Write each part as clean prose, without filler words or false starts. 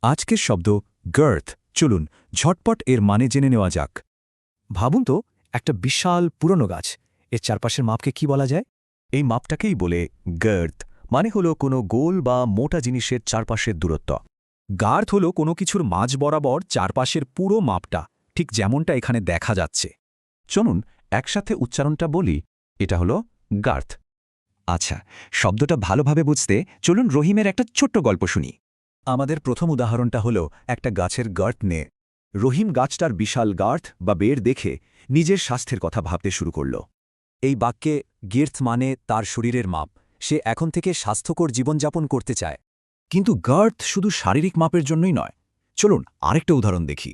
আজকের শব্দ গার্থ। চলুন ঝটপট এর মানে জেনে নেওয়া যাক। ভাবুন তো, একটা বিশাল পুরনো গাছ, এর চারপাশের মাপকে কি বলা যায়? এই মাপটাকেই বলে গার্থ, মানে হলো কোনো গোল বা মোটা জিনিসের চারপাশের দূরত্ব। গার্থ হলো কোনো কিছুর মাঝ বরাবর চারপাশের পুরো মাপটা, ঠিক যেমনটা এখানে দেখা যাচ্ছে। চলুন একসাথে উচ্চারণটা বলি। এটা হলো গার্থ। আচ্ছা, শব্দটা ভালোভাবে বুঝতে চলুন রহিমের একটা ছোট্ট গল্প শুনি। আমাদের প্রথম উদাহরণটা হলো একটা গাছের গার্থ নিয়ে। রহিম গাছটার বিশাল গার্থ বা বের দেখে নিজের স্বাস্থ্যের কথা ভাবতে শুরু করল। এই বাক্যে গির্থ মানে তার শরীরের মাপ। সে এখন থেকে স্বাস্থ্যকর জীবনযাপন করতে চায়। কিন্তু গার্থ শুধু শারীরিক মাপের জন্যই নয়। চলুন আরেকটা উদাহরণ দেখি।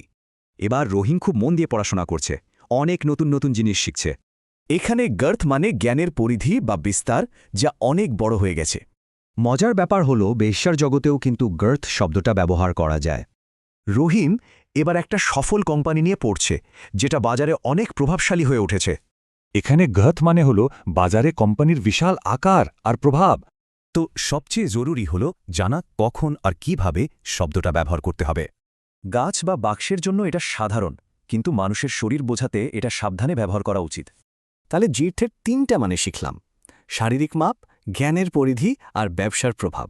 এবার রহিম খুব মন দিয়ে পড়াশোনা করছে, অনেক নতুন নতুন জিনিস শিখছে। এখানে গার্থ মানে জ্ঞানের পরিধি বা বিস্তার, যা অনেক বড় হয়ে গেছে। মজার ব্যাপার হলো বেশ্যার জগতেও কিন্তু গার্থ শব্দটা ব্যবহার করা যায়। রহিম এবার একটা সফল কোম্পানি নিয়ে পড়ছে, যেটা বাজারে অনেক প্রভাবশালী হয়ে উঠেছে। এখানে গাথ মানে হল বাজারে কোম্পানির বিশাল আকার আর প্রভাব। তো সবচেয়ে জরুরি হল জানা কখন আর কিভাবে শব্দটা ব্যবহার করতে হবে। গাছ বা বাক্সের জন্য এটা সাধারণ, কিন্তু মানুষের শরীর বোঝাতে এটা সাবধানে ব্যবহার করা উচিত। তাহলে জির্থের তিনটা মানে শিখলাম: শারীরিক মাপ, জ্ঞানের পরিধি আর ব্যবসার প্রভাব।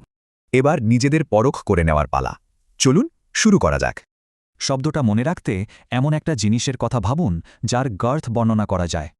এবার নিজেদের পরখ করে নেওয়ার পালা। চলুন শুরু করা যাক। শব্দটা মনে রাখতে এমন একটা জিনিসের কথা ভাবুন যার গার্থ বর্ণনা করা যায়।